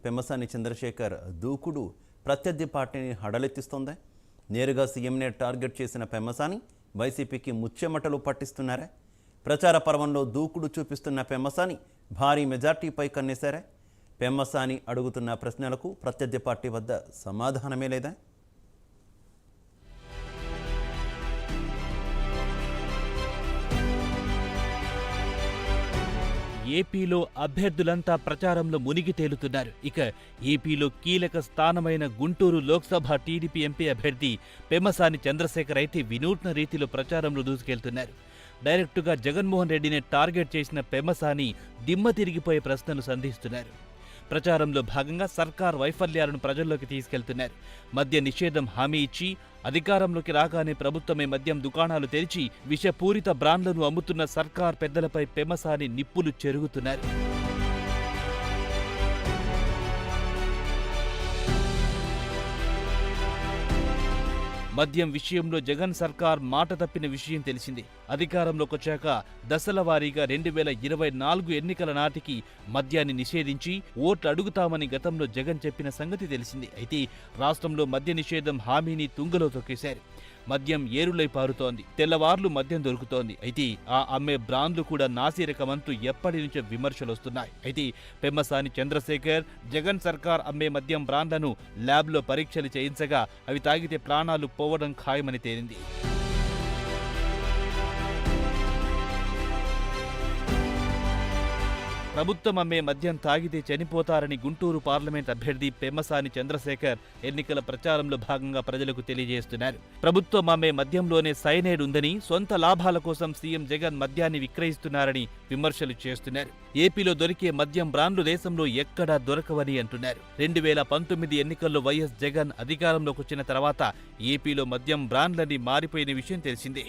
పెమ్మసాని చంద్రశేఖర్ దూకుడు ప్రత్యర్థి పార్టీని హడలెత్తిస్తోందా? నేరుగా సీఎంనే టార్గెట్ చేసిన పెమ్మసాని వైసీపీకి ముచ్చెమటలు పట్టిస్తున్నారా? ప్రచార పర్వంలో దూకుడు చూపిస్తున్న పెమ్మసాని భారీ మెజార్టీపై కన్నేశారా? పెమ్మసాని అడుగుతున్న ప్రశ్నలకు ప్రత్యర్థి పార్టీ వద్ద సమాధానమే లేదా? ఏపీలో అభ్యర్థులంతా ప్రచారంలో మునిగి తేలుతున్నారు. ఇక ఏపీలో కీలక స్థానమైన గుంటూరు లోక్సభ టీడీపీ ఎంపీ అభ్యర్థి పెమ్మసాని చంద్రశేఖర్ అయితే వినూత్న రీతిలో ప్రచారంలో దూసుకెళ్తున్నారు. డైరెక్టుగా జగన్మోహన్ రెడ్డిని టార్గెట్ చేసిన పెమ్మసాని దిమ్మ తిరిగిపోయే ప్రశ్నలు సంధిస్తున్నారు. ప్రచారంలో భాగంగా సర్కార్ వైఫల్యాలను ప్రజల్లోకి తీసుకెళ్తున్నారు. మద్య నిషేధం హామీ ఇచ్చి అధికారంలోకి రాగానే ప్రభుత్వమే మద్యం దుకాణాలు తెరిచి విషపూరిత బ్రాండ్లను అమ్ముతున్న సర్కార్ పెద్దలపై పెమ్మసాని నిప్పులు చెరుగుతున్నారు. మద్యం విషయంలో జగన్ సర్కార్ మాట తప్పిన విషయం తెలిసింది. అధికారంలోకి వచ్చాక దశల వారీగా 2024 ఎన్నికల నాటికి మద్యాన్ని నిషేధించి ఓట్లు అడుగుతామని గతంలో జగన్ చెప్పిన సంగతి తెలిసింది. అయితే రాష్ట్రంలో మద్య నిషేధం హామీని తుంగలో తొక్కేశారు. మద్యం ఏరులై పారుతోంది. తెల్లవార్లు మద్యం దొరుకుతోంది. అయితే ఆ అమ్మే బ్రాండ్లు కూడా నాసిరకమంటూ ఎప్పటి నుంచో విమర్శలు వస్తున్నాయి. అయితే పెమ్మసాని చంద్రశేఖర్ జగన్ సర్కార్ అమ్మే మద్యం బ్రాండ్లను ల్యాబ్లో పరీక్షలు చేయించగా అవి తాగితే ప్రాణాలు పోవడం ఖాయమని తేలింది. ప్రభుత్వం అమ్మే మద్యం తాగితే చనిపోతారని గుంటూరు పార్లమెంట్ అభ్యర్థి పెమ్మసాని చంద్రశేఖర్ ఎన్నికల ప్రచారంలో భాగంగా ప్రజలకు తెలియజేస్తున్నారు. ప్రభుత్వం అమ్మే మద్యంలోనే సైనైడ్ ఉందని, సొంత లాభాల కోసం సీఎం జగన్ మద్యాన్ని విక్రయిస్తున్నారని విమర్శలు చేస్తున్నారు. ఏపీలో దొరికే మద్యం బ్రాండ్లు దేశంలో ఎక్కడా దొరకవని అంటున్నారు. 2019 ఎన్నికల్లో వైఎస్ జగన్ అధికారంలోకి వచ్చిన తర్వాత ఏపీలో మద్యం బ్రాండ్లన్నీ మారిపోయిన విషయం తెలిసిందే.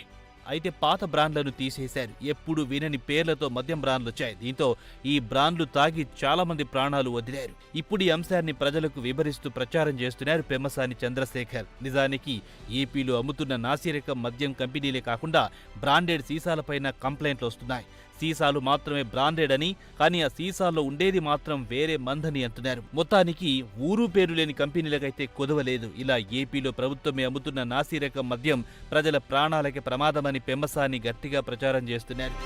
అయితే పాత బ్రాండ్లను తీసేశారు. ఎప్పుడు వినని పేర్లతో మద్యం బ్రాండ్లు వచ్చాయి. దీంతో ఈ బ్రాండ్లు తాగి చాలా మంది ప్రాణాలు వదిలారు. ఇప్పుడు ఈ అంశాన్ని ప్రజలకు వివరిస్తూ ప్రచారం చేస్తున్నారు పెమ్మసాని చంద్రశేఖర్. నిజానికి ఏపీలో అమ్ముతున్న నాసిరకం మద్యం కంపెనీలే కాకుండా బ్రాండెడ్ సీసాలపైన కంప్లైంట్లు వస్తున్నాయి. సీసాలు మాత్రమే బ్రాండెడ్ అని, కానీ ఆ సీసాల్లో ఉండేది మాత్రం వేరే మందని అంటున్నారు. మొత్తానికి ఊరు పేరు లేని కంపెనీలకైతే కుదవలేదు. ఇలా ఏపీలో ప్రభుత్వమే అమ్ముతున్న నాసిరకం మద్యం ప్రజల ప్రాణాలకి ప్రమాదమని పెమ్మసాని గట్టిగా ప్రచారం చేస్తున్నారు.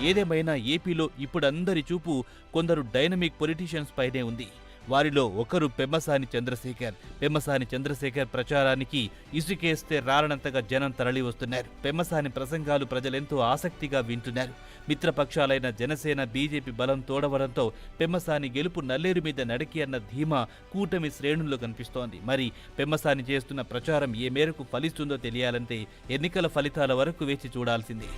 ఏదేమైనా ఏపీలో ఇప్పుడందరి చూపు కొందరు డైనమిక్ పొలిటీషియన్స్ పైనే ఉంది. వారిలో ఒకరు పెమ్మసాని చంద్రశేఖర్. పెమ్మసాని చంద్రశేఖర్ ప్రచారానికి ఇసుకేస్తే రాలనంతగా జనం తరలి వస్తున్నారు. పెమ్మసాని ప్రసంగాలు ప్రజలెంతో ఆసక్తిగా వింటున్నారు. మిత్రపక్షాలైన జనసేన, బీజేపీ బలం తోడవడంతో పెమ్మసాని గెలుపు నల్లేరు మీద నడికి అన్న ధీమా కూటమి శ్రేణుల్లో కనిపిస్తోంది. మరి పెమ్మసాని చేస్తున్న ప్రచారం ఏ మేరకు ఫలిస్తుందో తెలియాలంటే ఎన్నికల ఫలితాల వరకు వేచి చూడాల్సిందే.